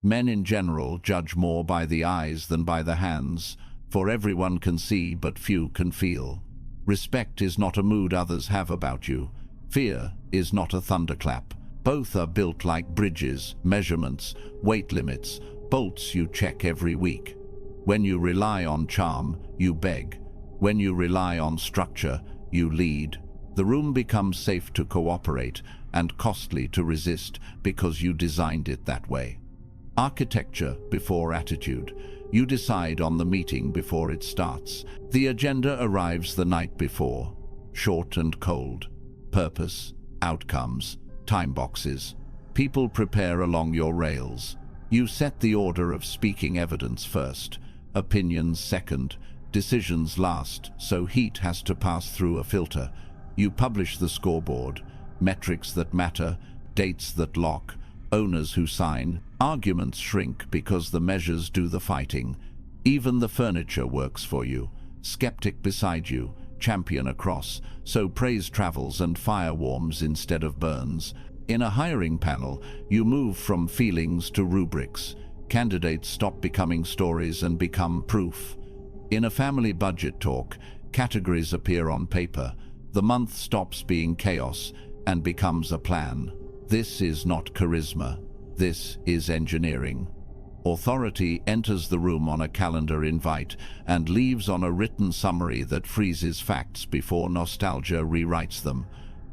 Men in general judge more by the eyes than by the hands, for everyone can see but few can feel. Respect is not a mood others have about you. Fear is not a thunderclap. Both are built like bridges, measurements, weight limits, bolts you check every week. When you rely on charm, you beg. When you rely on structure, you lead. The room becomes safe to cooperate and costly to resist because you designed it that way. Architecture before attitude. You decide on the meeting before it starts. The agenda arrives the night before, short and cold. Purpose, outcomes, time boxes. People prepare along your rails. You set the order of speaking evidence first, opinions second, decisions last, so heat has to pass through a filter. You publish the scoreboard, metrics that matter, dates that lock, owners who sign. Arguments shrink because the measures do the fighting. Even the furniture works for you. Skeptic beside you, champion across, so praise travels and fire warms instead of burns. In a hiring panel, you move from feelings to rubrics. Candidates stop becoming stories and become proof. In a family budget talk, categories appear on paper. The month stops being chaos and becomes a plan. This is not charisma. This is engineering. Authority enters the room on a calendar invite and leaves on a written summary that freezes facts before nostalgia rewrites them.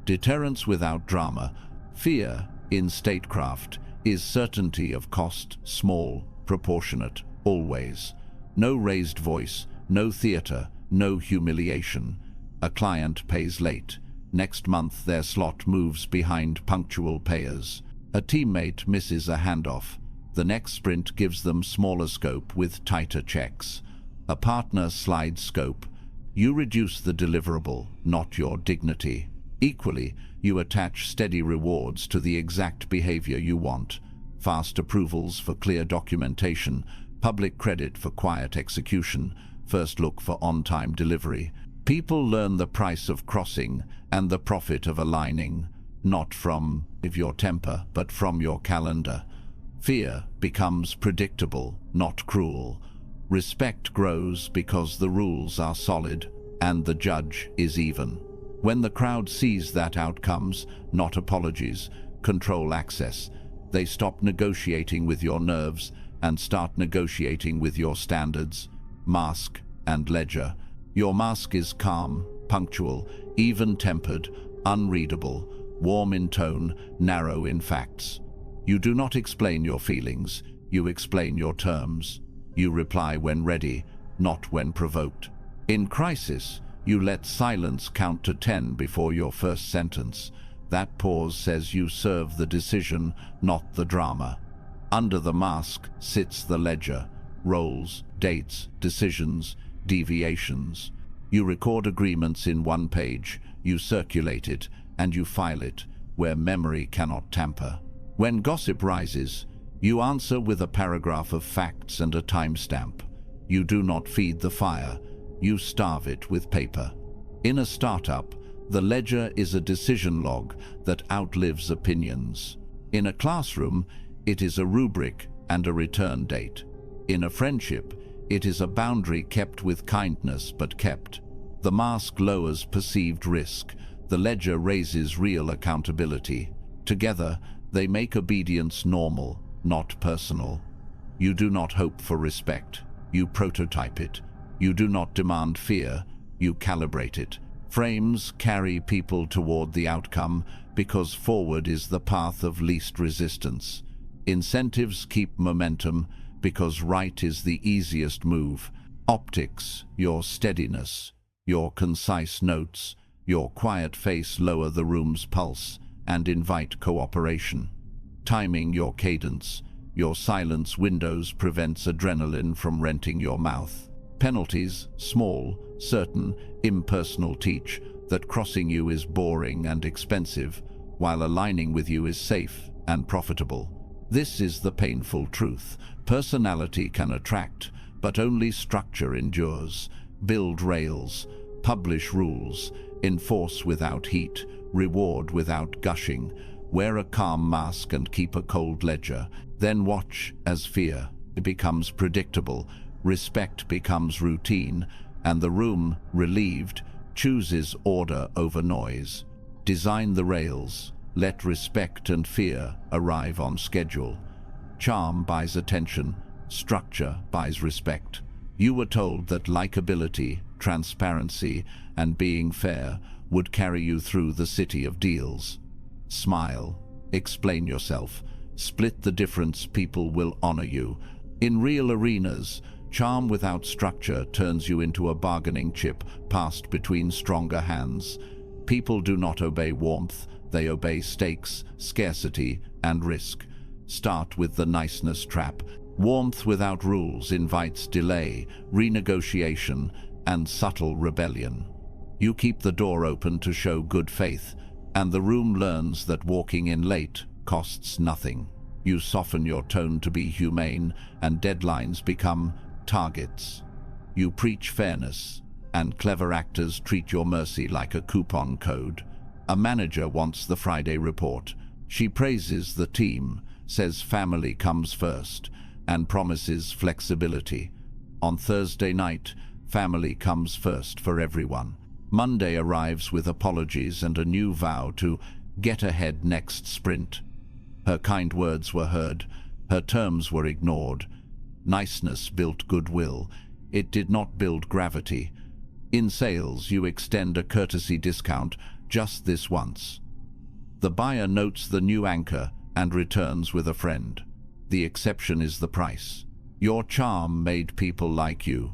Deterrence without drama. Fear, in statecraft, is certainty of cost, small, proportionate, always. No raised voice, no theater, no humiliation. A client pays late. Next month their slot moves behind punctual payers. A teammate misses a handoff. The next sprint gives them smaller scope with tighter checks. A partner slides scope. You reduce the deliverable, not your dignity. Equally, you attach steady rewards to the exact behavior you want. Fast approvals for clear documentation, public credit for quiet execution, first look for on-time delivery. People learn the price of crossing and the profit of aligning, not from your temper, but from your calendar. Fear becomes predictable, not cruel. Respect grows because the rules are solid and the judge is even. When the crowd sees that outcomes, not apologies, control access, they stop negotiating with your nerves and start negotiating with your standards, mask and ledger. Your mask is calm, punctual, even-tempered, unreadable, warm in tone, narrow in facts. You do not explain your feelings, you explain your terms. You reply when ready, not when provoked. In crisis, you let silence count to 10 before your first sentence. That pause says you serve the decision, not the drama. Under the mask sits the ledger, roles, dates, decisions, deviations. You record agreements in one page, you circulate it, and you file it, where memory cannot tamper. When gossip rises, you answer with a paragraph of facts and a timestamp. You do not feed the fire, you starve it with paper. In a startup, the ledger is a decision log that outlives opinions. In a classroom, it is a rubric and a return date. In a friendship, it is a boundary kept with kindness but kept. The mask lowers perceived risk. The ledger raises real accountability. Together, they make obedience normal, not personal. You do not hope for respect. You prototype it. You do not demand fear. You calibrate it. Frames carry people toward the outcome because forward is the path of least resistance. Incentives keep momentum because right is the easiest move. Optics, your steadiness, your concise notes, your quiet face lower the room's pulse and invite cooperation. Timing your cadence, your silence windows prevents adrenaline from renting your mouth. Penalties, small, certain, impersonal, teach that crossing you is boring and expensive, while aligning with you is safe and profitable. This is the painful truth. Personality can attract, but only structure endures. Build rails, publish rules, enforce without heat, reward without gushing. Wear a calm mask and keep a cold ledger. Then watch as fear becomes predictable, respect becomes routine, and the room, relieved, chooses order over noise. Design the rails. Let respect and fear arrive on schedule. Charm buys attention. Structure buys respect. You were told that likability, transparency, and being fair would carry you through the city of deals. Smile. Explain yourself. Split the difference. People will honor you. In real arenas, charm without structure turns you into a bargaining chip passed between stronger hands. People do not obey warmth. They obey stakes, scarcity, and risk. Start with the niceness trap. Warmth without rules invites delay, renegotiation, and subtle rebellion. You keep the door open to show good faith, and the room learns that walking in late costs nothing. You soften your tone to be humane, and deadlines become targets. You preach fairness, and clever actors treat your mercy like a coupon code. A manager wants the Friday report. She praises the team, says family comes first, and promises flexibility. On Thursday night, family comes first for everyone. Monday arrives with apologies and a new vow to get ahead next sprint. Her kind words were heard, her terms were ignored. Niceness built goodwill. It did not build gravity. In sales, you extend a courtesy discount just this once. The buyer notes the new anchor and returns with a friend. The exception is the price. Your charm made people like you.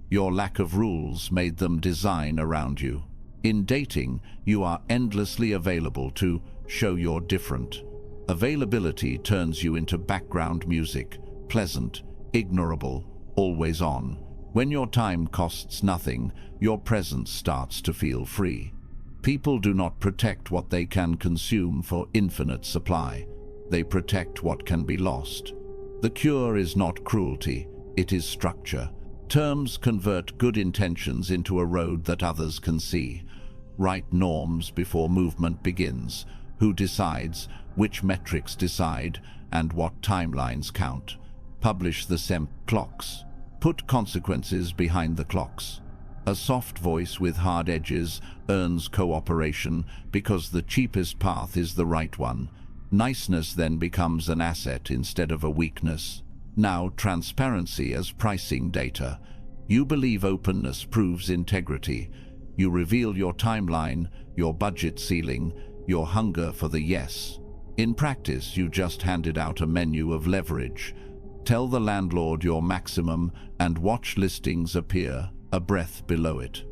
Your lack of rules made them design around you. In dating, you are endlessly available to show you're different. Availability turns you into background music, pleasant, ignorable, always on. When your time costs nothing, your presence starts to feel free. People do not protect what they can consume for infinite supply. They protect what can be lost. The cure is not cruelty, it is structure. Terms convert good intentions into a road that others can see. Write norms before movement begins. Who decides, which metrics decide, and what timelines count. Publish the clocks. Put consequences behind the clocks. A soft voice with hard edges earns cooperation because the cheapest path is the right one. Niceness then becomes an asset instead of a weakness. Now, transparency as pricing data. You believe openness proves integrity. You reveal your timeline, your budget ceiling, your hunger for the yes. In practice, you just handed out a menu of leverage. Tell the landlord your maximum and watch listings appear a breath below it.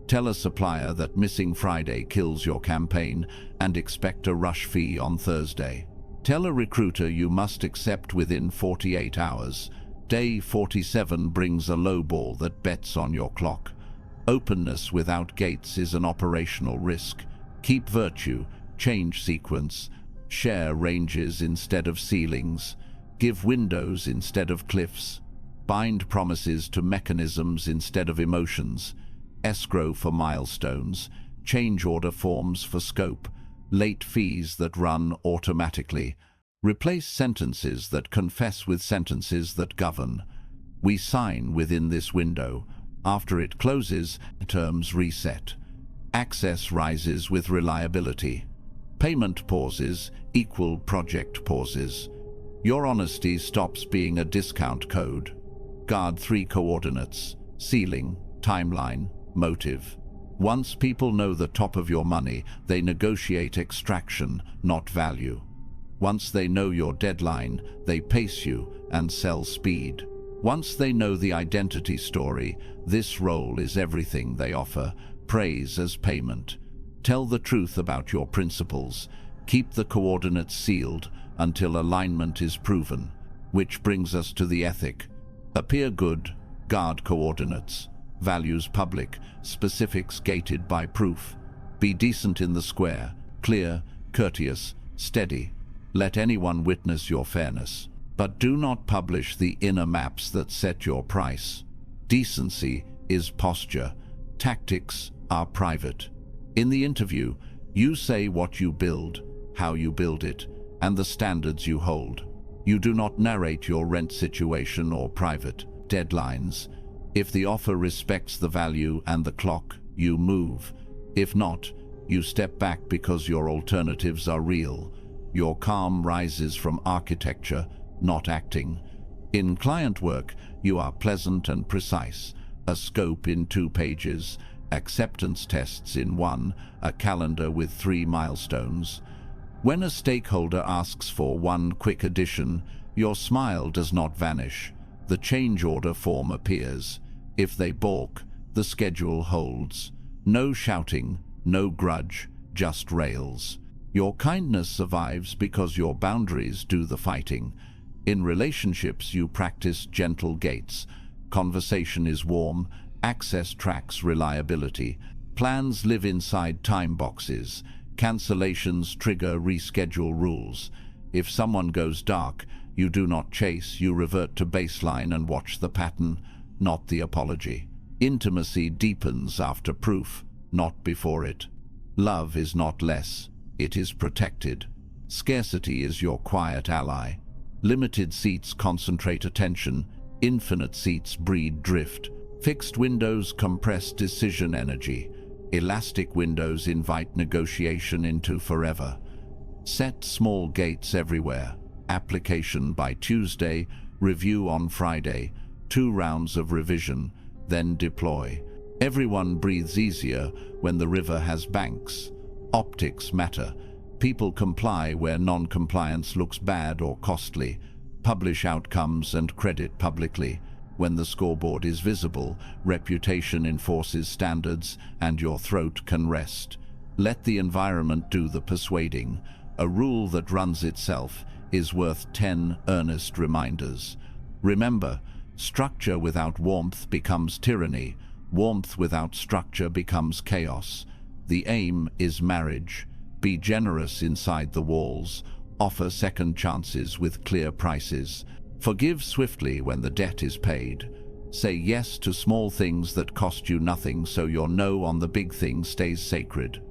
Tell a supplier that missing Friday kills your campaign and expect a rush fee on Thursday. Tell a recruiter you must accept within 48 hours. Day 47 brings a lowball that bets on your clock. Openness without gates is an operational risk. Keep virtue, change sequence, share ranges instead of ceilings, give windows instead of cliffs, bind promises to mechanisms instead of emotions, escrow for milestones, change order forms for scope, late fees that run automatically. Replace sentences that confess with sentences that govern. We sign within this window. After it closes, terms reset. Access rises with reliability. Payment pauses equal project pauses. Your honesty stops being a discount code. Guard 3 coordinates: ceiling, timeline, motive. Once people know the top of your money, they negotiate extraction, not value. Once they know your deadline, they pace you and sell speed. Once they know the identity story, this role is everything they offer, praise as payment. Tell the truth about your principles. Keep the coordinates sealed until alignment is proven. Which brings us to the ethic. Appear good, guard coordinates. Values public, specifics gated by proof. Be decent in the square, clear, courteous, steady. Let anyone witness your fairness. But do not publish the inner maps that set your price. Decency is posture. Tactics are private. In the interview, you say what you build. how you build it, and the standards you hold. You do not narrate your rent situation or private deadlines. If the offer respects the value and the clock, you move. If not, you step back because your alternatives are real. Your calm rises from architecture, not acting. In client work, you are pleasant and precise. A scope in 2 pages, acceptance tests in 1, a calendar with 3 milestones. When a stakeholder asks for one quick addition, your smile does not vanish. The change order form appears. If they balk, the schedule holds. No shouting, no grudge, just rails. Your kindness survives because your boundaries do the fighting. In relationships, you practice gentle gates. Conversation is warm, access tracks reliability. Plans live inside time boxes. Cancellations trigger reschedule rules. If someone goes dark, you do not chase, you revert to baseline and watch the pattern, not the apology. Intimacy deepens after proof, not before it. Love is not less, it is protected. Scarcity is your quiet ally. Limited seats concentrate attention, infinite seats breed drift. Fixed windows compress decision energy. Elastic windows invite negotiation into forever. Set small gates everywhere. Application by Tuesday, review on Friday, 2 rounds of revision, then deploy. Everyone breathes easier when the river has banks. Optics matter. People comply where non-compliance looks bad or costly. Publish outcomes and credit publicly. When the scoreboard is visible, reputation enforces standards and your throat can rest. Let the environment do the persuading. A rule that runs itself is worth 10 earnest reminders. Remember, structure without warmth becomes tyranny. Warmth without structure becomes chaos. The aim is marriage. Be generous inside the walls. Offer second chances with clear prices. Forgive swiftly when the debt is paid. Say yes to small things that cost you nothing so your no on the big thing stays sacred.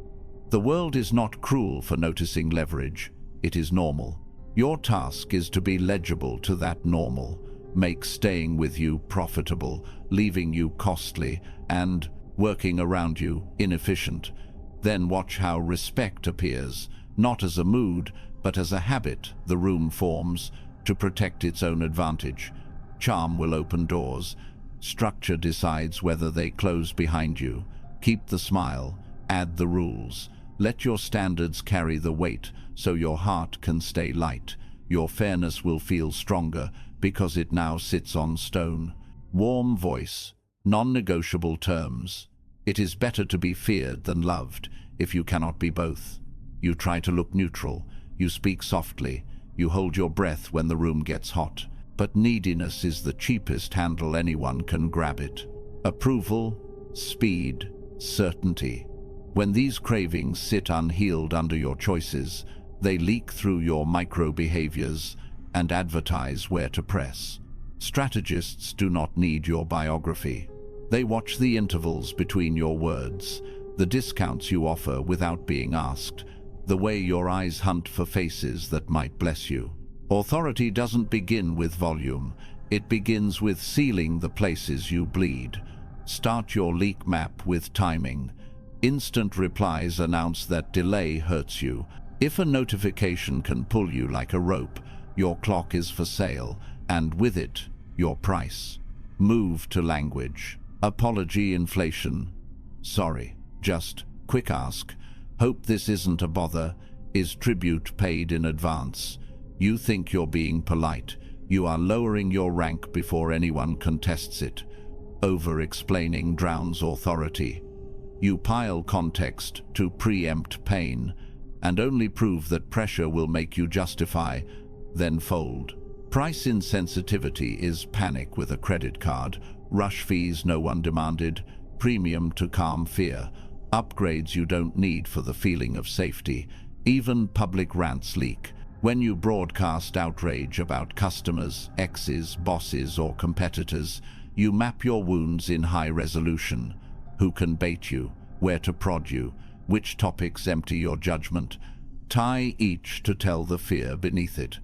The world is not cruel for noticing leverage. It is normal. Your task is to be legible to that normal. Make staying with you profitable, leaving you costly, and working around you inefficient. Then watch how respect appears, not as a mood, but as a habit the room forms to protect its own advantage. Charm will open doors. Structure decides whether they close behind you. Keep the smile, add the rules. Let your standards carry the weight so your heart can stay light. Your fairness will feel stronger because it now sits on stone. Warm voice, non-negotiable terms. It is better to be feared than loved if you cannot be both. You try to look neutral. You speak softly. You hold your breath when the room gets hot. But neediness is the cheapest handle anyone can grab it. Approval, speed, certainty. When these cravings sit unhealed under your choices, they leak through your micro-behaviors and advertise where to press. Strategists do not need your biography. They watch the intervals between your words, the discounts you offer without being asked, the way your eyes hunt for faces that might bless you. Authority doesn't begin with volume. It begins with sealing the places you bleed. Start your leak map with timing. Instant replies announce that delay hurts you. If a notification can pull you like a rope, your clock is for sale, and with it, your price. Move to language. Apology inflation. Sorry, just quick ask. Hope this isn't a bother. Is tribute paid in advance? You think you're being polite. You are lowering your rank before anyone contests it. Over-explaining drowns authority. You pile context to preempt pain, and only prove that pressure will make you justify, then fold. Price insensitivity is panic with a credit card. Rush fees no one demanded. Premium to calm fear. Upgrades you don't need for the feeling of safety. Even public rants leak. When you broadcast outrage about customers, exes, bosses, or competitors, you map your wounds in high resolution. Who can bait you? Where to prod you? Which topics empty your judgment? Tie each to tell the fear beneath it.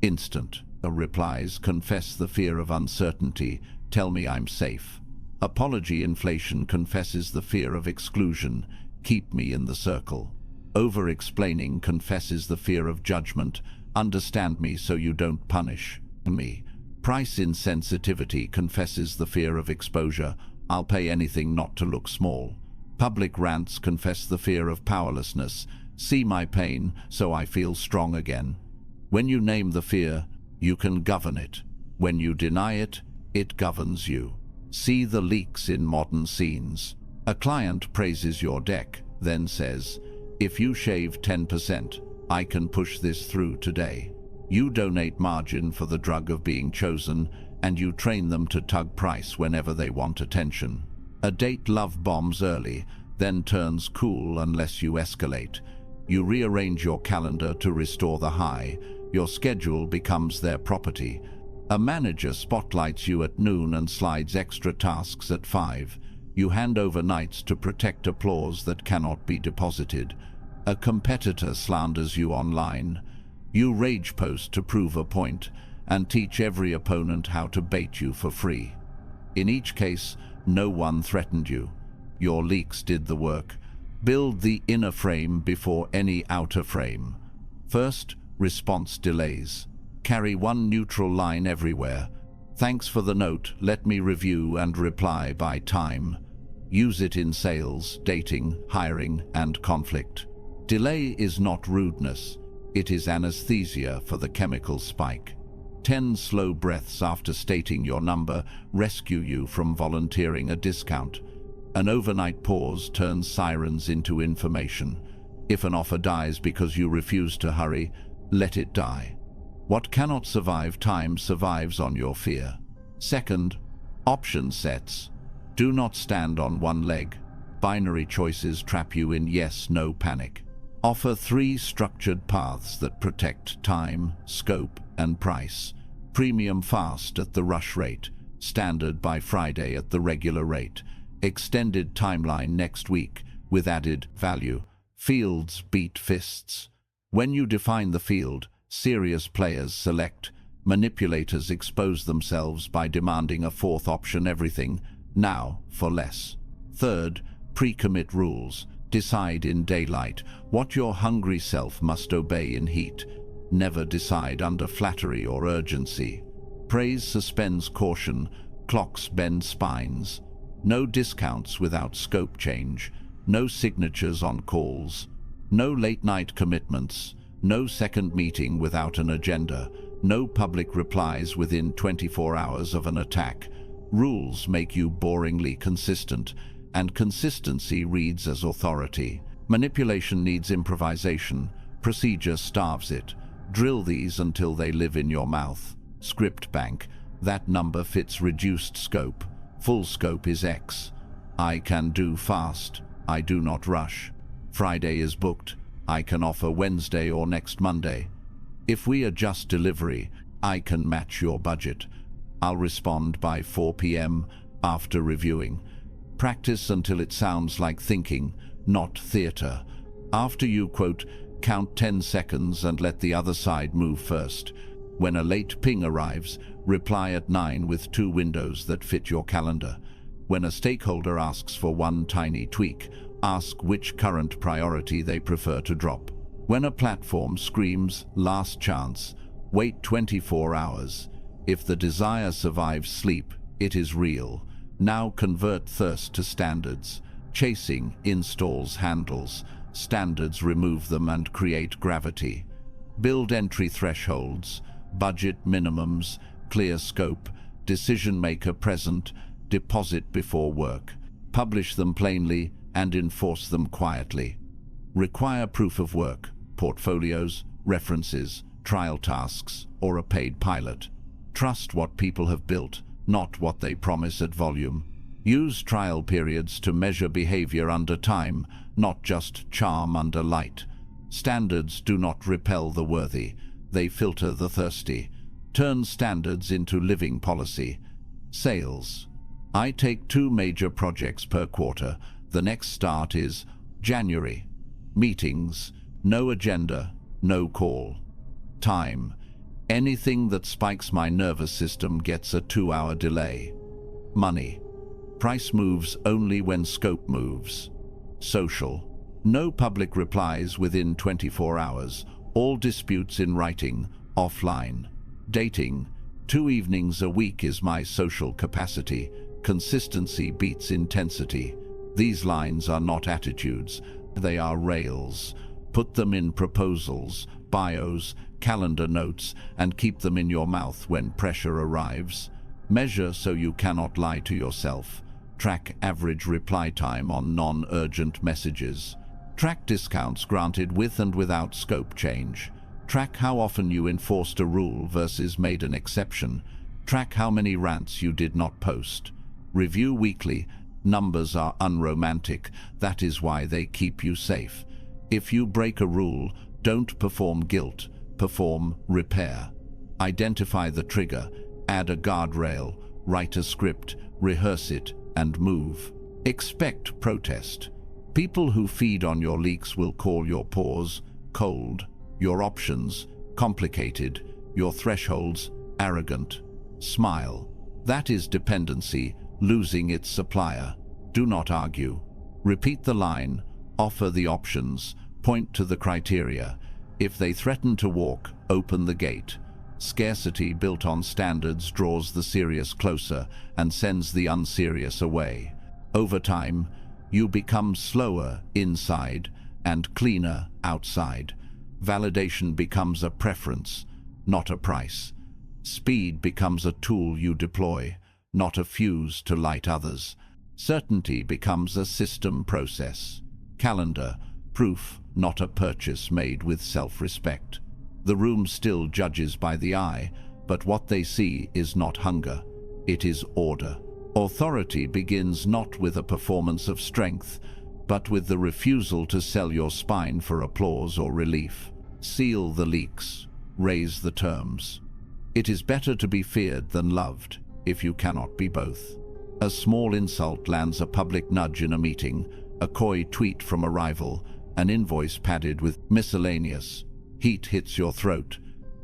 Instant. Replies confess the fear of uncertainty. Tell me I'm safe. Apology inflation confesses the fear of exclusion. Keep me in the circle. Over-explaining confesses the fear of judgment. Understand me so you don't punish me. Price insensitivity confesses the fear of exposure. I'll pay anything not to look small. Public rants confess the fear of powerlessness. See my pain so I feel strong again. When you name the fear, you can govern it. When you deny it, it governs you. See the leaks in modern scenes. A client praises your deck, then says, "If you shave 10%, I can push this through today." You donate margin for the drug of being chosen, and you train them to tug price whenever they want attention. A date love bombs early, then turns cool unless you escalate. You rearrange your calendar to restore the high. Your schedule becomes their property. A manager spotlights you at noon and slides extra tasks at 5. You hand over nights to protect applause that cannot be deposited. A competitor slanders you online. You rage post to prove a point and teach every opponent how to bait you for free. In each case, no one threatened you. Your leaks did the work. Build the inner frame before any outer frame. First, response delays. Carry one neutral line everywhere. Thanks for the note, let me review and reply by time. Use it in sales, dating, hiring, and conflict. Delay is not rudeness. It is anesthesia for the chemical spike. 10 slow breaths after stating your number rescue you from volunteering a discount. An overnight pause turns sirens into information. If an offer dies because you refuse to hurry, let it die. What cannot survive time survives on your fear. Second, option sets. Do not stand on one leg. Binary choices trap you in yes-no panic. Offer 3 structured paths that protect time, scope, and price. Premium fast at the rush rate. Standard by Friday at the regular rate. Extended timeline next week with added value. Fields beat fists. When you define the field, serious players select. Manipulators expose themselves by demanding a 4th option everything, now for less. Third, pre-commit rules. Decide in daylight what your hungry self must obey in heat. Never decide under flattery or urgency. Praise suspends caution. Clocks bend spines. No discounts without scope change. No signatures on calls. No late-night commitments. No second meeting without an agenda. No public replies within 24 hours of an attack. Rules make you boringly consistent, and consistency reads as authority. Manipulation needs improvisation. Procedure starves it. Drill these until they live in your mouth. Script bank. That number fits reduced scope. Full scope is X. I can do fast. I do not rush. Friday is booked. I can offer Wednesday or next Monday. If we adjust delivery, I can match your budget. I'll respond by 4 p.m. after reviewing. Practice until it sounds like thinking, not theater. After you, quote, count 10 seconds and let the other side move first. When a late ping arrives, reply at 9 with 2 windows that fit your calendar. When a stakeholder asks for one tiny tweak, ask which current priority they prefer to drop. When a platform screams last chance, wait 24 hours. If the desire survives sleep, it is real. Now convert thirst to standards. Chasing installs handles. Standards remove them and create gravity. Build entry thresholds, budget minimums, clear scope, decision maker present, deposit before work. Publish them plainly and enforce them quietly. Require proof of work, portfolios, references, trial tasks, or a paid pilot. Trust what people have built, not what they promise at volume. Use trial periods to measure behavior under time, not just charm under light. Standards do not repel the worthy, they filter the thirsty. Turn standards into living policy. Sales. I take 2 major projects per quarter. The next start is January. Meetings. No agenda, no call. Time. Anything that spikes my nervous system gets a 2-hour delay. Money. Price moves only when scope moves. Social. No public replies within 24 hours. All disputes in writing, offline. Dating. 2 evenings a week is my social capacity. Consistency beats intensity. These lines are not attitudes, they are rails. Put them in proposals, bios, calendar notes, and keep them in your mouth when pressure arrives. Measure so you cannot lie to yourself. Track average reply time on non-urgent messages. Track discounts granted with and without scope change. Track how often you enforced a rule versus made an exception. Track how many rants you did not post. Review weekly. Numbers are unromantic. That is why they keep you safe. If you break a rule, don't perform guilt. Perform repair. Identify the trigger. Add a guardrail. Write a script. Rehearse it and move. Expect protest. People who feed on your leaks will call your pause cold, your options complicated, your thresholds arrogant. Smile. That is dependency, losing its supplier. Do not argue. Repeat the line, offer the options, point to the criteria. If they threaten to walk, open the gate. Scarcity built on standards draws the serious closer and sends the unserious away. Over time, you become slower inside and cleaner outside. Validation becomes a preference, not a price. Speed becomes a tool you deploy, not a fuse to light others. Certainty becomes a system process. Calendar, proof, not a purchase made with self-respect. The room still judges by the eye, but what they see is not hunger, it is order. Authority begins not with a performance of strength, but with the refusal to sell your spine for applause or relief. Seal the leaks, raise the terms. It is better to be feared than loved, if you cannot be both. A small insult lands a public nudge in a meeting, a coy tweet from a rival, an invoice padded with miscellaneous. Heat hits your throat.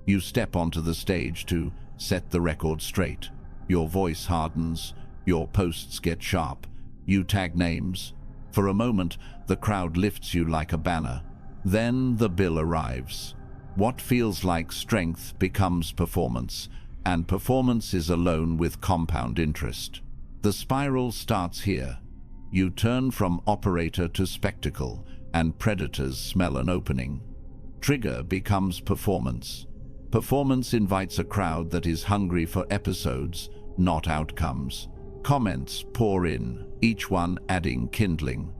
You step onto the stage to set the record straight. Your voice hardens. Your posts get sharp. You tag names. For a moment, the crowd lifts you like a banner. Then the bill arrives. What feels like strength becomes performance, and performance is a loan with compound interest. The spiral starts here. You turn from operator to spectacle, and predators smell an opening. Trigger becomes performance. Performance invites a crowd that is hungry for episodes, not outcomes. Comments pour in, each one adding kindling.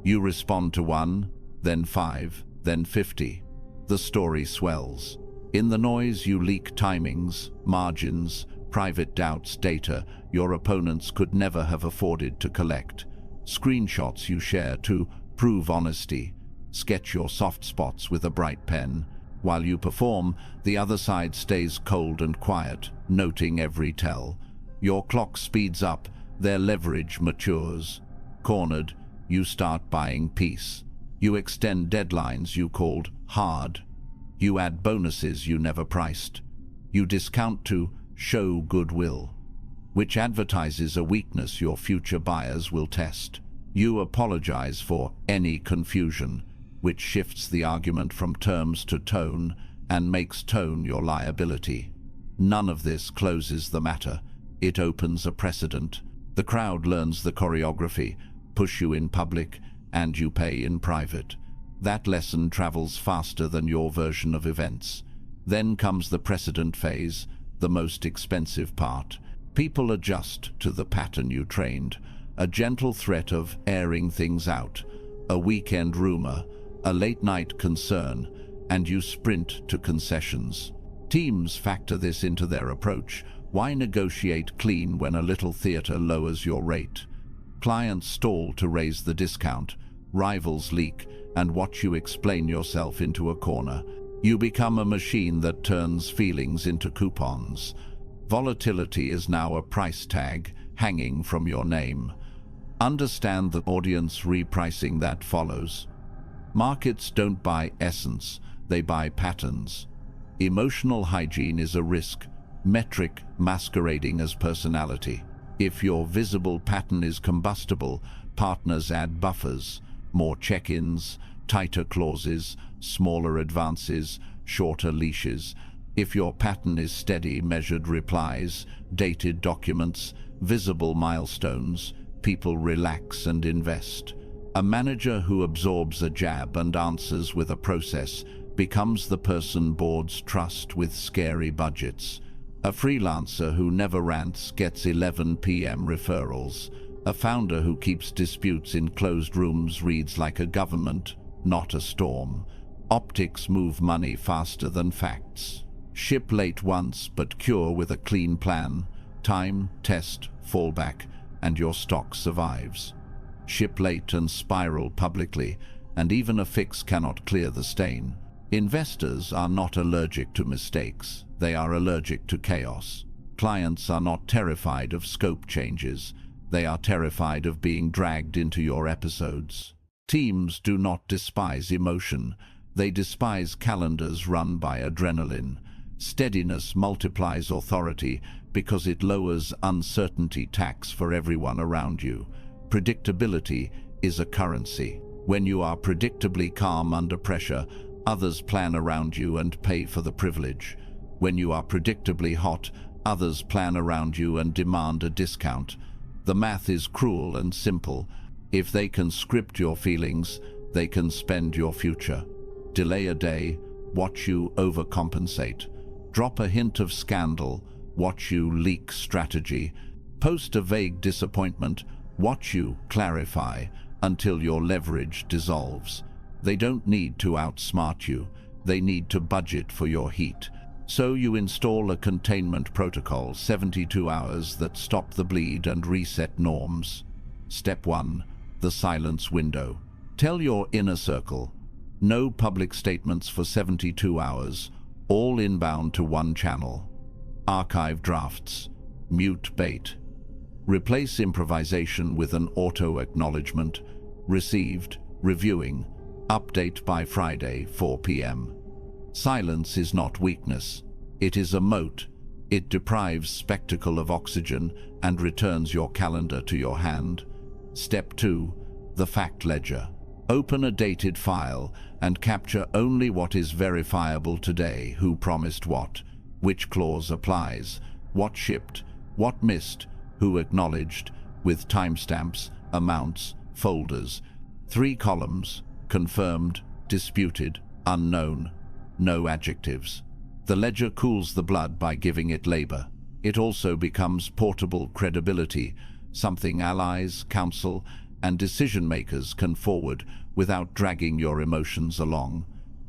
You respond to 1, then 5, then 50. The story swells. In the noise you leak timings, margins, private doubts, data your opponents could never have afforded to collect. Screenshots you share to prove honesty. Sketch your soft spots with a bright pen. While you perform, the other side stays cold and quiet, noting every tell. Your clock speeds up, their leverage matures. Cornered, you start buying peace. You extend deadlines you called hard. You add bonuses you never priced. You discount to show goodwill, which advertises a weakness your future buyers will test. You apologize for any confusion, which shifts the argument from terms to tone and makes tone your liability. None of this closes the matter. It opens a precedent. The crowd learns the choreography, push you in public, and you pay in private. That lesson travels faster than your version of events. Then comes the precedent phase, the most expensive part. People adjust to the pattern you trained. A gentle threat of airing things out, a weekend rumor, a late-night concern, and you sprint to concessions. Teams factor this into their approach. Why negotiate clean when a little theater lowers your rate? Clients stall to raise the discount. Rivals leak and watch you explain yourself into a corner. You become a machine that turns feelings into coupons. Volatility is now a price tag hanging from your name. Understand the audience repricing that follows. Markets don't buy essence, they buy patterns. Emotional hygiene is a risk, metric masquerading as personality. If your visible pattern is combustible, partners add buffers, more check-ins, tighter clauses, smaller advances, shorter leashes. If your pattern is steady, measured replies, dated documents, visible milestones, people relax and invest. A manager who absorbs a jab and answers with a process becomes the person boards trust with scary budgets. A freelancer who never rants gets 11 p.m. referrals. A founder who keeps disputes in closed rooms reads like a government, not a storm. Optics move money faster than facts. Ship late once, but cure with a clean plan. Time, test, fallback, and your stock survives. Ship late and spiral publicly, and even a fix cannot clear the stain. Investors are not allergic to mistakes, they are allergic to chaos. Clients are not terrified of scope changes, they are terrified of being dragged into your episodes. Teams do not despise emotion, they despise calendars run by adrenaline. Steadiness multiplies authority because it lowers uncertainty tax for everyone around you. Predictability is a currency. When you are predictably calm under pressure, others plan around you and pay for the privilege. When you are predictably hot, others plan around you and demand a discount. The math is cruel and simple. If they can script your feelings, they can spend your future. Delay a day, watch you overcompensate. Drop a hint of scandal, watch you leak strategy. Post a vague disappointment, watch you clarify until your leverage dissolves. They don't need to outsmart you, they need to budget for your heat. So you install a containment protocol, 72 hours that stop the bleed and reset norms. Step 1. The silence window. Tell your inner circle, no public statements for 72 hours, all inbound to one channel. Archive drafts. Mute bait. Replace improvisation with an auto-acknowledgement. Received, reviewing, update by Friday, 4 p.m. Silence is not weakness. It is a moat. It deprives spectacle of oxygen and returns your calendar to your hand. Step 2. The fact ledger. Open a dated file and capture only what is verifiable today. Who promised what? Which clause applies? What shipped? What missed? Who acknowledged? With timestamps, amounts, folders. 3 columns. Confirmed, disputed, unknown. No adjectives. The ledger cools the blood by giving it labor. It also becomes portable credibility, something allies, counsel, and decision-makers can forward without dragging your emotions along.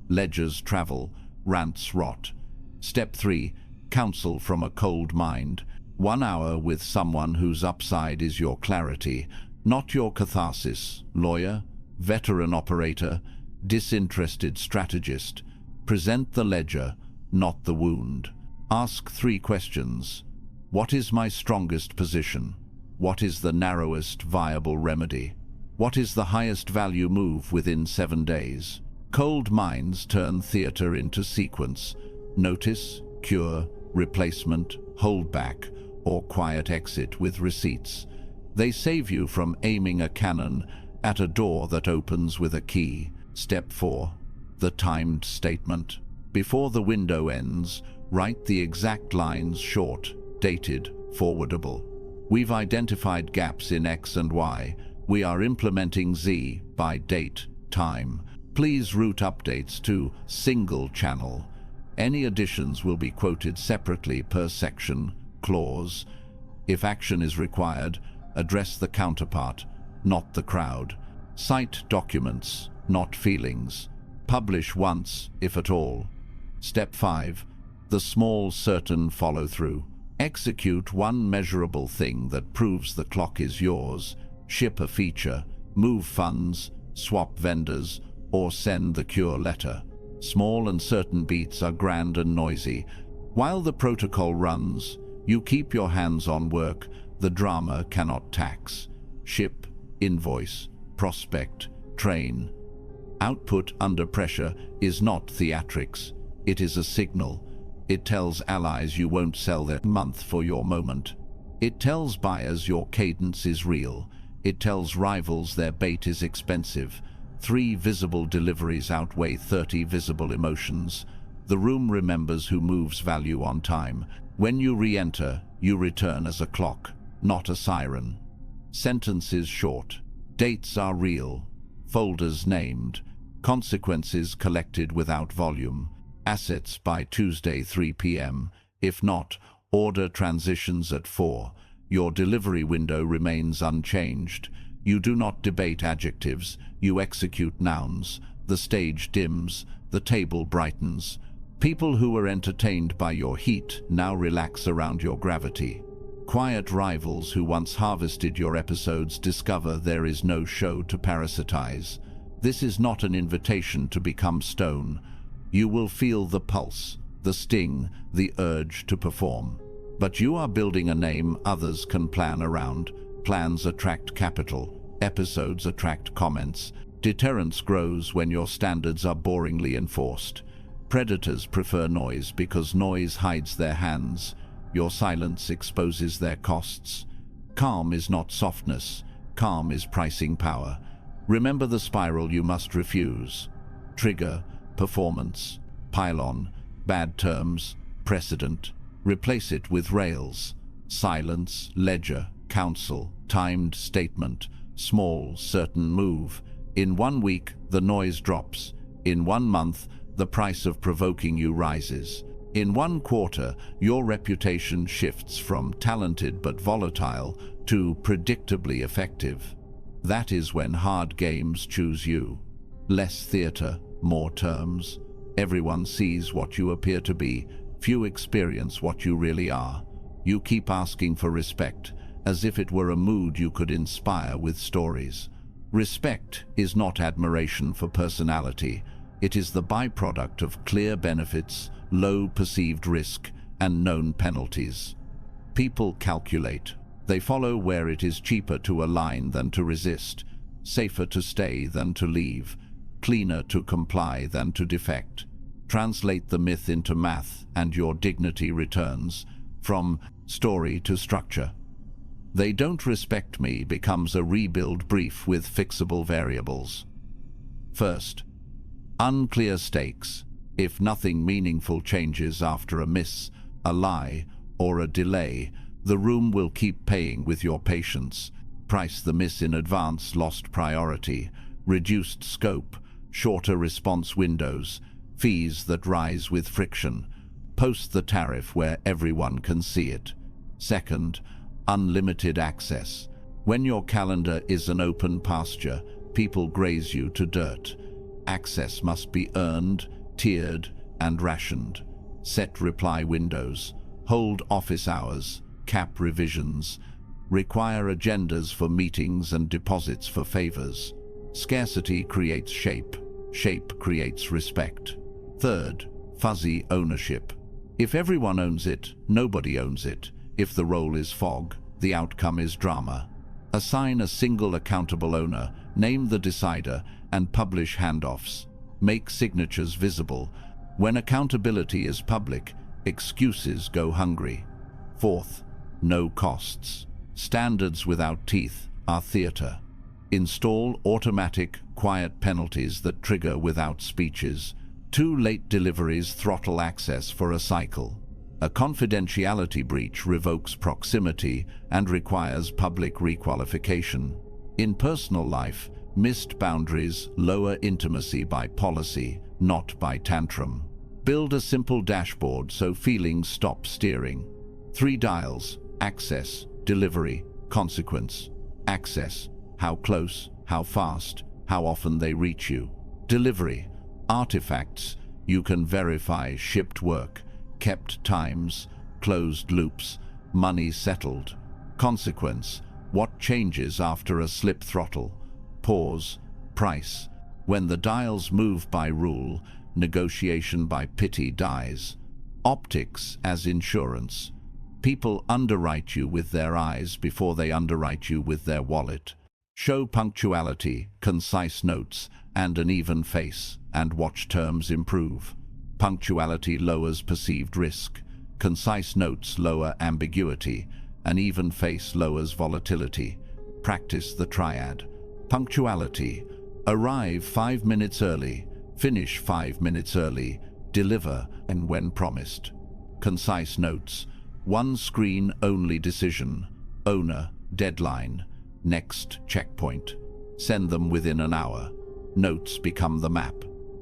Ledgers travel, rants rot. Step 3. Counsel from a cold mind. 1 hour with someone whose upside is your clarity, not your catharsis. Lawyer, veteran operator, disinterested strategist. Present the ledger, not the wound. Ask 3 questions. What is my strongest position? What is the narrowest viable remedy? What is the highest value move within 7 days? Cold minds turn theater into sequence. Notice, cure, replacement, holdback, or quiet exit with receipts. They save you from aiming a cannon at a door that opens with a key. Step 4. The timed statement. Before the window ends, write the exact lines short, dated, forwardable. We've identified gaps in X and Y. We are implementing Z by date, time. Please route updates to single channel. Any additions will be quoted separately per section, clause. If action is required, address the counterpart, not the crowd. Cite documents, not feelings. Publish once, if at all. Step 5. The small, certain follow-through. Execute one measurable thing that proves the clock is yours. Ship a feature, move funds, swap vendors, or send the cure letter. Small and certain beats are grand and noisy. While the protocol runs, you keep your hands on work the drama cannot tax. Ship, invoice, prospect, train. Output under pressure is not theatrics. It is a signal. It tells allies you won't sell their month for your moment. It tells buyers your cadence is real. It tells rivals their bait is expensive. 3 visible deliveries outweigh 30 visible emotions. The room remembers who moves value on time. When you re-enter, you return as a clock, not a siren. Sentences short. Dates are real. Folders named. Consequences collected without volume. Assets by Tuesday 3 p.m. If not, order transitions at 4. Your delivery window remains unchanged. You do not debate adjectives, you execute nouns. The stage dims, the table brightens. People who were entertained by your heat now relax around your gravity. Quiet rivals who once harvested your episodes discover there is no show to parasitize. This is not an invitation to become stone. You will feel the pulse, the sting, the urge to perform. But you are building a name others can plan around. Plans attract capital. Episodes attract comments. Deterrence grows when your standards are boringly enforced. Predators prefer noise because noise hides their hands. Your silence exposes their costs. Calm is not softness. Calm is pricing power. Remember the spiral you must refuse. Trigger, performance, pylon, bad terms, precedent. Replace it with rails. Silence, ledger, counsel, timed statement, small, certain move. In 1 week, the noise drops. In 1 month, the price of provoking you rises. In 1 quarter, your reputation shifts from talented but volatile to predictably effective. That is when hard games choose you. Less theater, more terms. Everyone sees what you appear to be. Few experience what you really are. You keep asking for respect, as if it were a mood you could inspire with stories. Respect is not admiration for personality. It is the byproduct of clear benefits, low perceived risk, and known penalties. People calculate. They follow where it is cheaper to align than to resist, safer to stay than to leave, cleaner to comply than to defect. Translate the myth into math and your dignity returns, from story to structure. They don't respect me becomes a rebuild brief with fixable variables. First, unclear stakes. If nothing meaningful changes after a miss, a lie, or a delay, the room will keep paying with your patience. Price the miss in advance, lost priority, reduced scope, shorter response windows, fees that rise with friction. Post the tariff where everyone can see it. Second, unlimited access. When your calendar is an open pasture, people graze you to dirt. Access must be earned, tiered, and rationed. Set reply windows. Hold office hours. Cap revisions. Require agendas for meetings and deposits for favors. Scarcity creates shape. Shape creates respect. Third, fuzzy ownership. If everyone owns it, nobody owns it. If the role is fog, the outcome is drama. Assign a single accountable owner, name the decider, and publish handoffs. Make signatures visible. When accountability is public, excuses go hungry. Fourth, no costs. Standards without teeth are theater. Install automatic, quiet penalties that trigger without speeches. 2 late deliveries throttle access for a cycle. A confidentiality breach revokes proximity and requires public requalification. In personal life, missed boundaries lower intimacy by policy, not by tantrum. Build a simple dashboard so feelings stop steering. 3 dials: access, delivery, consequence. Access: how close, how fast, how often they reach you. Delivery: artifacts, you can verify shipped work, kept times, closed loops, money settled. Consequence: what changes after a slip throttle. Pause, price. When the dials move by rule, negotiation by pity dies. Optics as insurance. People underwrite you with their eyes before they underwrite you with their wallet. Show punctuality, concise notes, and an even face, and watch terms improve. Punctuality lowers perceived risk. Concise notes lower ambiguity. An even face lowers volatility. Practice the triad. Punctuality. Arrive 5 minutes early. Finish 5 minutes early. Deliver and when promised. Concise notes. One screen only decision. Owner, deadline. Next checkpoint. Send them within an hour. Notes become the map.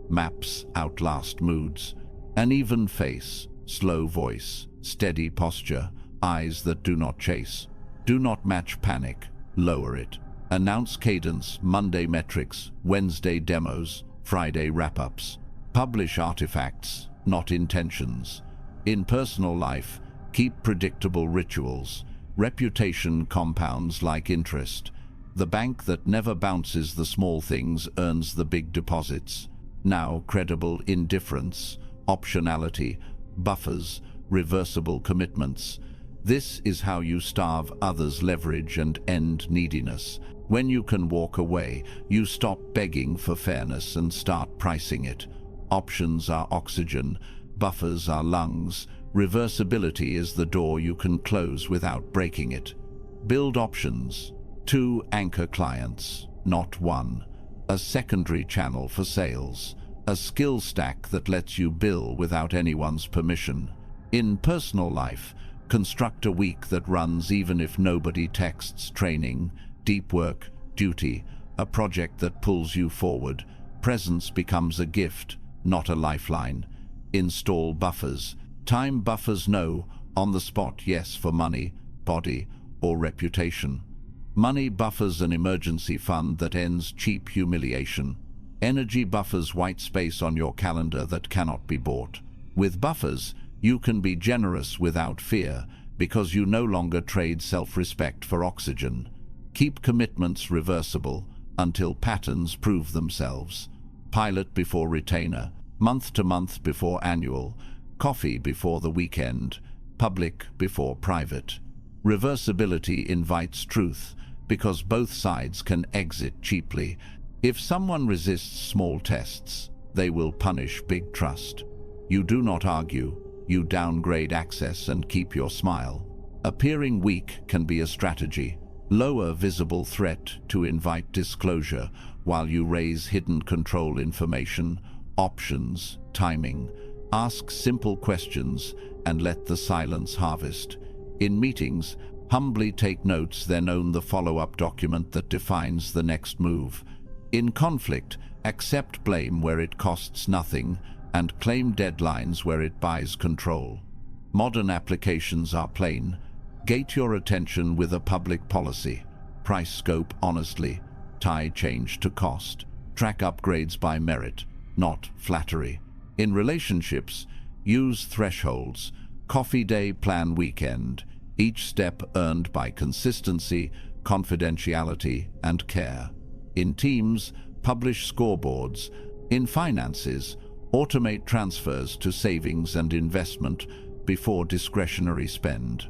Maps outlast moods. An even face, slow voice, steady posture, eyes that do not chase. Do not match panic, lower it. Announce cadence, Monday metrics, Wednesday demos, Friday wrap-ups. Publish artifacts, not intentions. In personal life, keep predictable rituals. Reputation compounds like interest. The bank that never bounces the small things earns the big deposits. Now credible indifference, optionality, buffers, reversible commitments. This is how you starve others' leverage and end neediness. When you can walk away, you stop begging for fairness and start pricing it. Options are oxygen, buffers are lungs. Reversibility is the door you can close without breaking it. Build options. 2 anchor clients, not 1. A secondary channel for sales. A skill stack that lets you bill without anyone's permission. In personal life, construct a week that runs even if nobody texts. Training, deep work, duty, a project that pulls you forward. Presence becomes a gift, not a lifeline. Install buffers. Time buffers no, on the spot yes for money, body, or reputation. Money buffers an emergency fund that ends cheap humiliation. Energy buffers white space on your calendar that cannot be bought. With buffers, you can be generous without fear, because you no longer trade self-respect for oxygen. Keep commitments reversible until patterns prove themselves. Pilot before retainer, month to month before annual, coffee before the weekend, public before private. Reversibility invites truth, because both sides can exit cheaply. If someone resists small tests, they will punish big trust. You do not argue, you downgrade access and keep your smile. Appearing weak can be a strategy. Lower visible threat to invite disclosure while you raise hidden control information, options, timing. Ask simple questions and let the silence harvest. In meetings, humbly take notes, then own the follow-up document that defines the next move. In conflict, accept blame where it costs nothing and claim deadlines where it buys control. Modern applications are plain. Gate your attention with a public policy. Price scope honestly. Tie change to cost. Track upgrades by merit, not flattery. In relationships, use thresholds. Coffee day, plan weekend. Each step earned by consistency, confidentiality, and care. In teams, publish scoreboards. In finances, automate transfers to savings and investment before discretionary spend.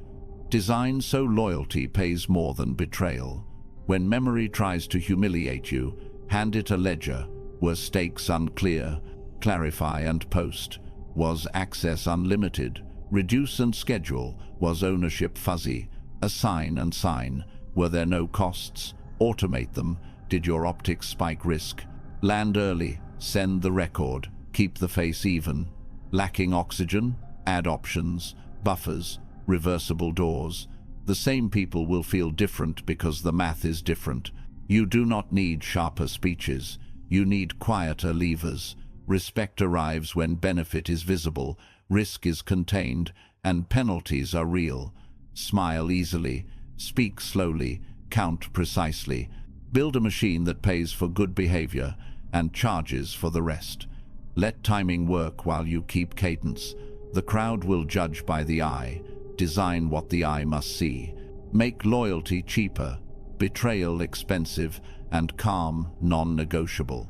Design so loyalty pays more than betrayal. When memory tries to humiliate you, hand it a ledger. Were stakes unclear? Clarify and post. Was access unlimited? Reduce and schedule. Was ownership fuzzy? Assign and sign. Were there no costs? Automate them. Did your optics spike risk? Land early. Send the record. Keep the face even. Lacking oxygen? Add options. Buffers. Reversible doors. The same people will feel different because the math is different. You do not need sharper speeches. You need quieter levers. Respect arrives when benefit is visible, risk is contained, and penalties are real. Smile easily, speak slowly, count precisely. Build a machine that pays for good behavior and charges for the rest. Let timing work while you keep cadence. The crowd will judge by the eye. Design what the eye must see. Make loyalty cheaper, betrayal expensive, and calm non-negotiable.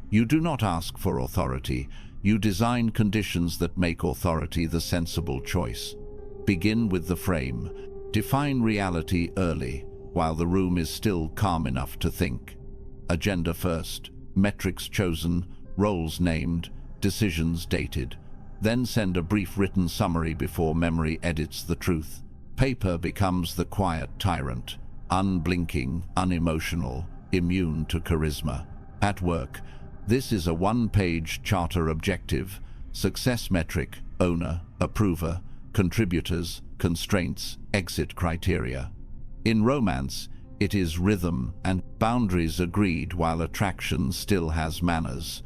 You do not ask for authority. You design conditions that make authority the sensible choice. Begin with the frame. Define reality early, while the room is still calm enough to think. Agenda first. metrics chosen, roles named, decisions dated. Then send a brief written summary before memory edits the truth. Paper becomes the quiet tyrant, unblinking, unemotional, immune to charisma. At work, this is a one-page charter objective, success metric, owner, approver, contributors, constraints, exit criteria. In romance, it is rhythm and boundaries agreed while attraction still has manners.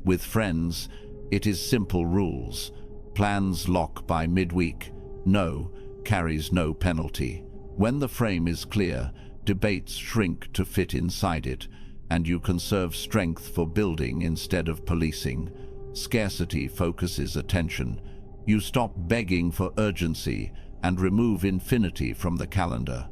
With friends, it is simple rules. Plans lock by midweek. No carries no penalty. When the frame is clear, debates shrink to fit inside it, and you conserve strength for building instead of policing. Scarcity focuses attention. You stop begging for urgency and remove infinity from the calendar.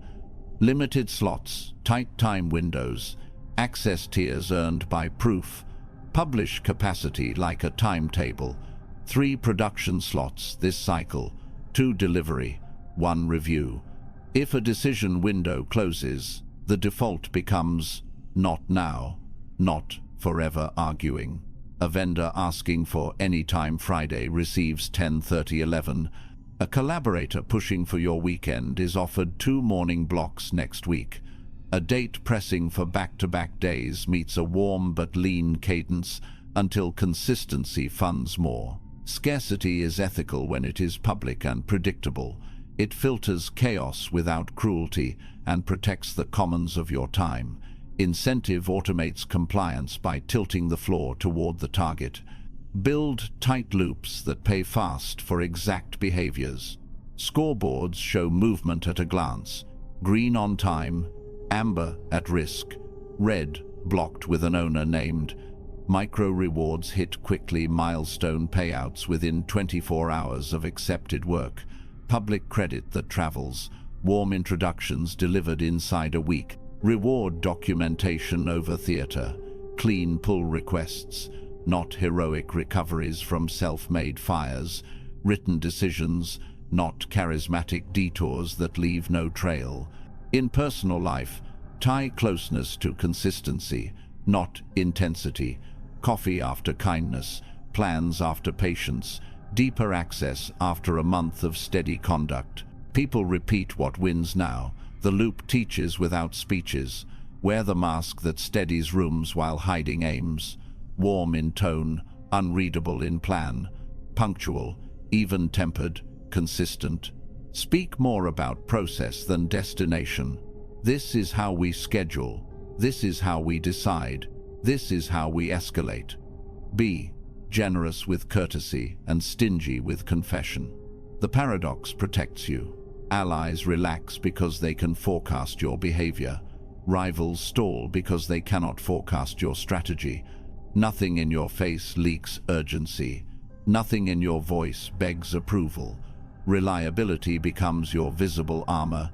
Limited slots, tight time windows, access tiers earned by proof, publish capacity like a timetable, 3 production slots this cycle, 2 delivery, 1 review. If a decision window closes, the default becomes not now, not forever arguing. A vendor asking for anytime Friday receives 10:30-11. A collaborator pushing for your weekend is offered 2 morning blocks next week. A date pressing for back-to-back days meets a warm but lean cadence until consistency funds more. Scarcity is ethical when it is public and predictable. It filters chaos without cruelty and protects the commons of your time. Incentive automates compliance by tilting the floor toward the target. Build tight loops that pay fast for exact behaviors. Scoreboards show movement at a glance. Green on time, amber at risk, red blocked with an owner named. Micro rewards hit quickly, milestone payouts within 24 hours of accepted work. Public credit that travels, warm introductions delivered inside a week. Reward documentation over theater, clean pull requests, not heroic recoveries from self-made fires, written decisions, not charismatic detours that leave no trail. In personal life, tie closeness to consistency, not intensity. Coffee after kindness, plans after patience, deeper access after a month of steady conduct. People repeat what wins now. The loop teaches without speeches. Wear the mask that steadies rooms while hiding aims. Warm in tone, unreadable in plan. Punctual, even-tempered, consistent. Speak more about process than destination. This is how we schedule. This is how we decide. This is how we escalate. Be generous with courtesy and stingy with confession. The paradox protects you. Allies relax because they can forecast your behavior. Rivals stall because they cannot forecast your strategy. Nothing in your face leaks urgency. Nothing in your voice begs approval. Reliability becomes your visible armor.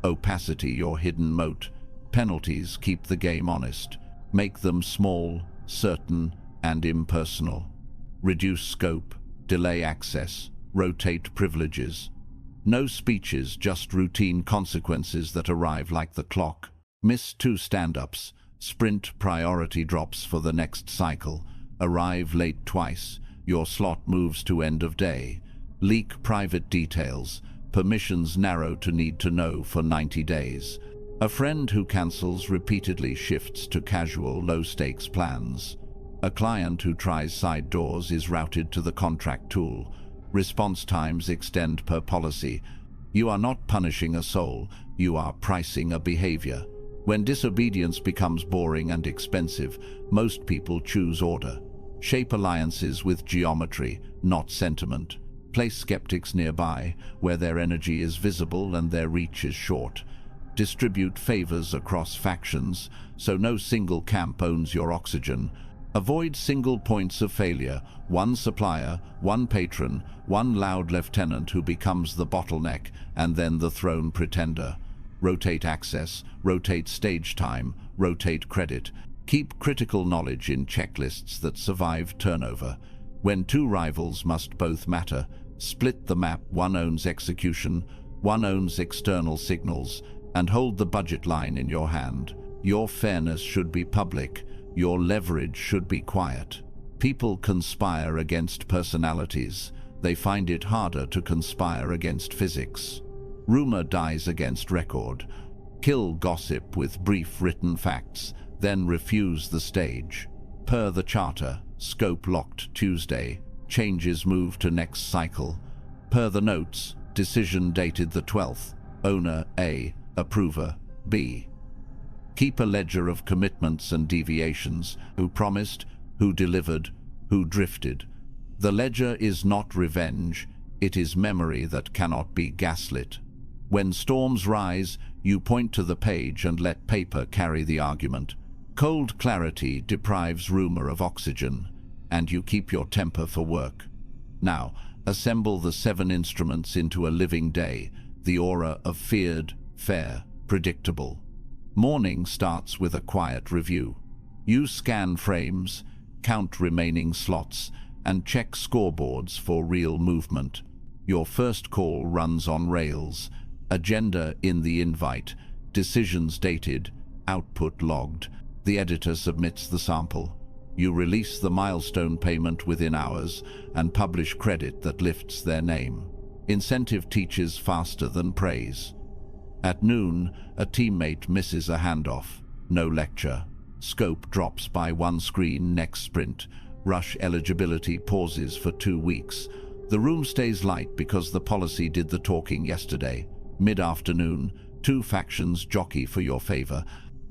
Opacity your hidden moat. Penalties keep the game honest. Make them small, certain, and impersonal. Reduce scope, delay access, rotate privileges. No speeches, just routine consequences that arrive like the clock. Miss 2 stand-ups, sprint priority drops for the next cycle. Arrive late twice, your slot moves to end of day. Leak private details, permissions narrow to need to know for 90 days. A friend who cancels repeatedly shifts to casual, low-stakes plans. A client who tries side doors is routed to the contract tool. Response times extend per policy. You are not punishing a soul, you are pricing a behavior. When disobedience becomes boring and expensive, most people choose order. Shape alliances with geometry, not sentiment. Place skeptics nearby, where their energy is visible and their reach is short. Distribute favors across factions, so no single camp owns your oxygen. Avoid single points of failure, one supplier, one patron, one loud lieutenant who becomes the bottleneck and then the throne pretender. Rotate access, rotate stage time, rotate credit. Keep critical knowledge in checklists that survive turnover. When 2 rivals must both matter, split the map. One owns execution, one owns external signals, and hold the budget line in your hand. Your fairness should be public, Your leverage should be quiet. People conspire against personalities. They find it harder to conspire against physics. Rumor dies against record. Kill gossip with brief written facts, then refuse the stage. Per the charter, scope locked Tuesday. Changes move to next cycle. Per the notes, decision dated the 12th. Owner A, approver B. Keep a ledger of commitments and deviations. Who promised, who delivered, who drifted. The ledger is not revenge, it is memory that cannot be gaslit. When storms rise, you point to the page and let paper carry the argument. Cold clarity deprives rumor of oxygen, and you keep your temper for work. Now, assemble the 7 instruments into a living day, the aura of feared, fair, predictable. Morning starts with a quiet review. You scan frames, count remaining slots, and check scoreboards for real movement. Your first call runs on rails, agenda in the invite, decisions dated, output logged. The editor submits the sample. You release the milestone payment within hours and publish credit that lifts their name. Incentive teaches faster than praise. At noon, a teammate misses a handoff. No lecture. Scope drops by 1 screen next sprint. Rush eligibility pauses for 2 weeks. The room stays light because the policy did the talking yesterday. Mid-afternoon, 2 factions jockey for your favor.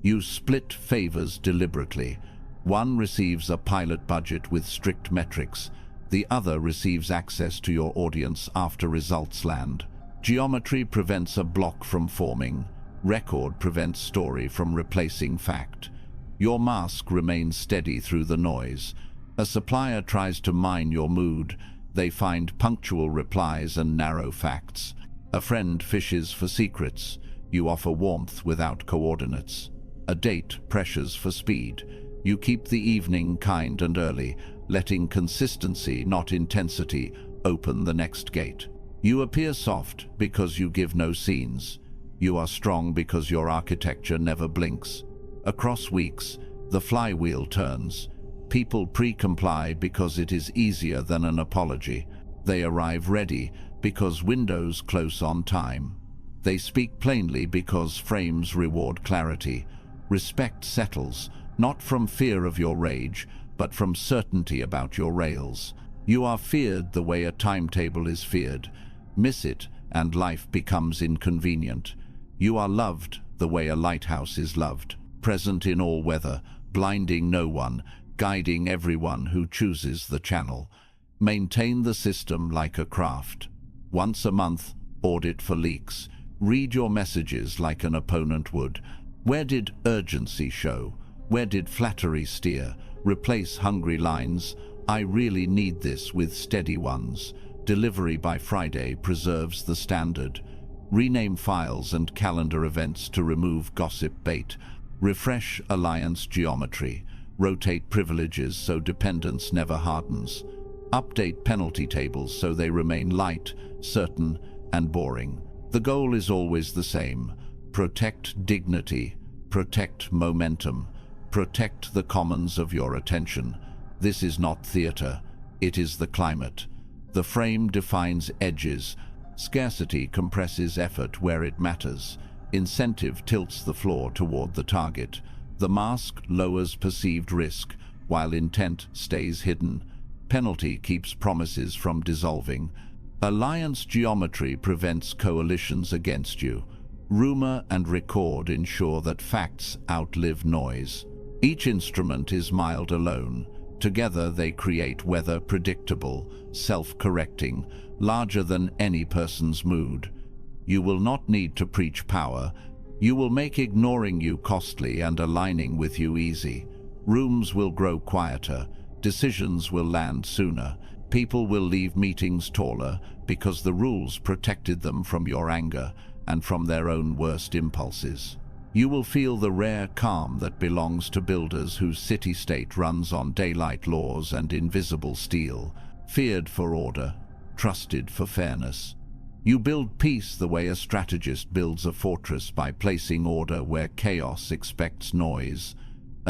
You split favors deliberately. One receives a pilot budget with strict metrics. The other receives access to your audience after results land. Geometry prevents a block from forming. Record prevents story from replacing fact. Your mask remains steady through the noise. A supplier tries to mine your mood. They find punctual replies and narrow facts. A friend fishes for secrets. You offer warmth without coordinates. A date pressures for speed. You keep the evening kind and early, letting consistency, not intensity, open the next gate. You appear soft because you give no scenes. You are strong because your architecture never blinks. Across weeks, the flywheel turns. People pre-comply because it is easier than an apology. They arrive ready because windows close on time. They speak plainly because frames reward clarity. Respect settles, not from fear of your rage, but from certainty about your rails. You are feared the way a timetable is feared. Miss it, and life becomes inconvenient. You are loved the way a lighthouse is loved, present in all weather, blinding no one, guiding everyone who chooses the channel. Maintain the system like a craft. Once a month, audit for leaks. Read your messages like an opponent would. Where did urgency show? Where did flattery steer? Replace hungry lines. I really need this with steady ones. Delivery by Friday preserves the standard. Rename files and calendar events to remove gossip bait. Refresh alliance geometry. Rotate privileges so dependence never hardens. Update penalty tables so they remain light, certain, and boring. The goal is always the same. Protect dignity. Protect momentum. Protect the commons of your attention. This is not theater. It is the climate. The frame defines edges. Scarcity compresses effort where it matters. Incentive tilts the floor toward the target. The mask lowers perceived risk, while intent stays hidden. Penalty keeps promises from dissolving. Alliance geometry prevents coalitions against you. Rumor and record ensure that facts outlive noise. Each instrument is mild alone. Together they create weather predictable, self-correcting, larger than any person's mood. You will not need to preach power. You will make ignoring you costly and aligning with you easy. Rooms will grow quieter. Decisions will land sooner. People will leave meetings taller because the rules protected them from your anger and from their own worst impulses. You will feel the rare calm that belongs to builders whose city-state runs on daylight laws and invisible steel, feared for order, trusted for fairness. You build peace the way a strategist builds a fortress by placing order where chaos expects noise.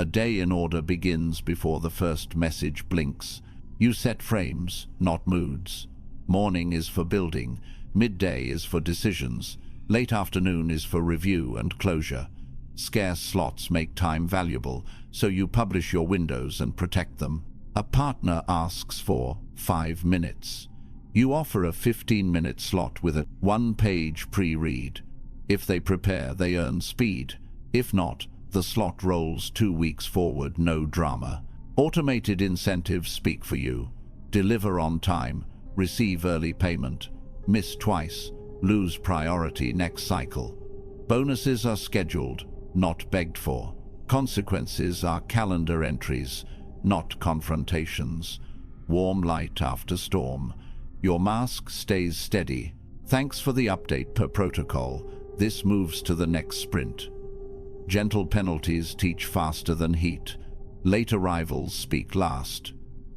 A day in order begins before the first message blinks. You set frames, not moods. Morning is for building, midday is for decisions, late afternoon is for review and closure. Scarce slots make time valuable, so you publish your windows and protect them. A partner asks for 5 minutes. You offer a 15-minute slot with a 1-page pre-read. If they prepare, they earn speed. If not, the slot rolls 2 weeks forward, no drama. Automated incentives speak for you. Deliver on time, receive early payment. Miss twice, lose priority next cycle. Bonuses are scheduled, not begged for. Consequences are calendar entries, not confrontations. Warm light after storm. Your mask stays steady. Thanks for the update per protocol. This moves to the next sprint. Gentle penalties teach faster than heat. Late arrivals speak last.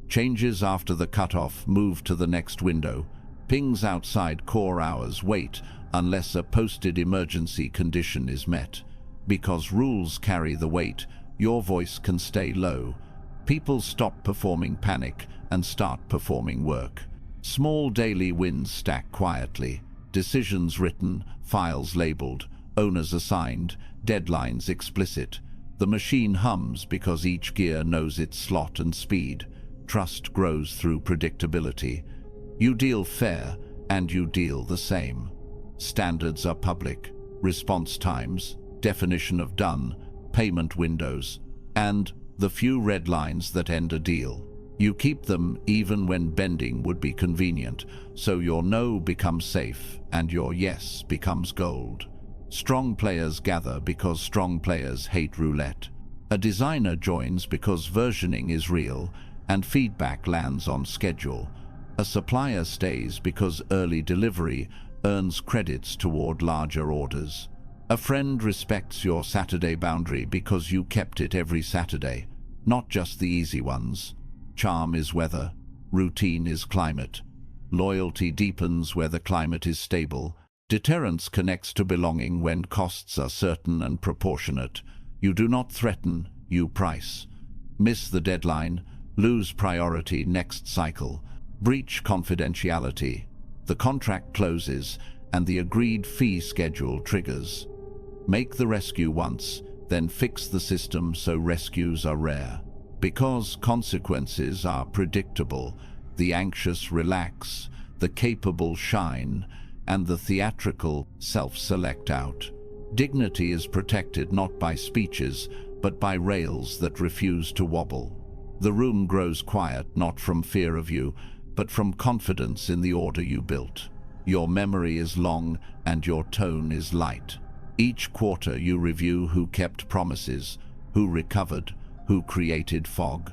Changes after the cutoff move to the next window. Pings outside core hours wait unless a posted emergency condition is met. Because rules carry the weight, your voice can stay low. People stop performing panic and start performing work. Small daily wins stack quietly. Decisions written, files labeled, owners assigned, deadlines explicit. The machine hums because each gear knows its slot and speed. Trust grows through predictability. You deal fair, and you deal the same. Standards are public. Response times, definition of done, payment windows, and the few red lines that end a deal. You keep them even when bending would be convenient, so your no becomes safe and your yes becomes gold. Strong players gather because strong players hate roulette. A designer joins because versioning is real and feedback lands on schedule. A supplier stays because early delivery earns credits toward larger orders. A friend respects your Saturday boundary because you kept it every Saturday, not just the easy ones. Charm is weather, routine is climate. Loyalty deepens where the climate is stable. Deterrence connects to belonging when costs are certain and proportionate. You do not threaten, you price. Miss the deadline, lose priority next cycle. Breach confidentiality. The contract closes and the agreed fee schedule triggers. Make the rescue once, then fix the system so rescues are rare. Because consequences are predictable, the anxious relax, the capable shine, and the theatrical self-select out. Dignity is protected not by speeches, but by rails that refuse to wobble. The room grows quiet not from fear of you, but from confidence in the order you built. Your memory is long and your tone is light. Each quarter you review who kept promises, who recovered, who created fog.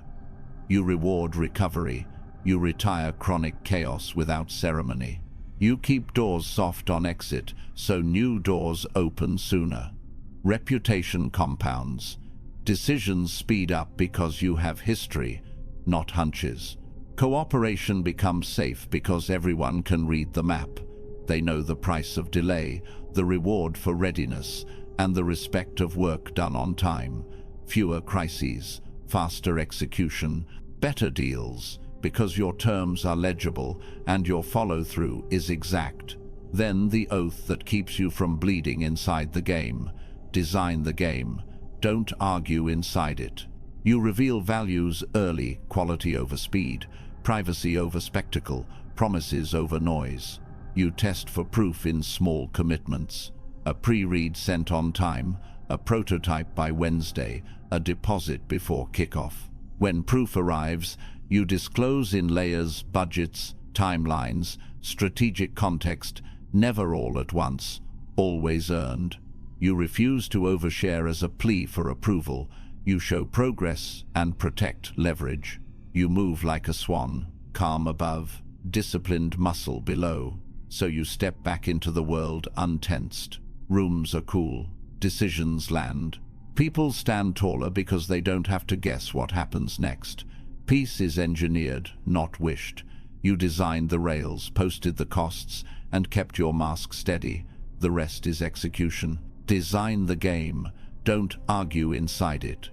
You reward recovery. You retire chronic chaos without ceremony. You keep doors soft on exit, so new doors open sooner. Reputation compounds. Decisions speed up because you have history, not hunches. Cooperation becomes safe because everyone can read the map. They know the price of delay, the reward for readiness, and the respect of work done on time. Fewer crises, faster execution, better deals, because your terms are legible and your follow-through is exact. Then the oath that keeps you from bleeding inside the game. Design the game. Don't argue inside it. You reveal values early, quality over speed, privacy over spectacle, promises over noise. You test for proof in small commitments. A pre-read sent on time, a prototype by Wednesday, a deposit before kickoff. When proof arrives, you disclose in layers, budgets, timelines, strategic context, never all at once, always earned. You refuse to overshare as a plea for approval. You show progress and protect leverage. You move like a swan, calm above, disciplined muscle below. So you step back into the world untensed. Rooms are cool. Decisions land. People stand taller because they don't have to guess what happens next. Peace is engineered, not wished. You designed the rails, posted the costs, and kept your mask steady. The rest is execution. Design the game. Don't argue inside it.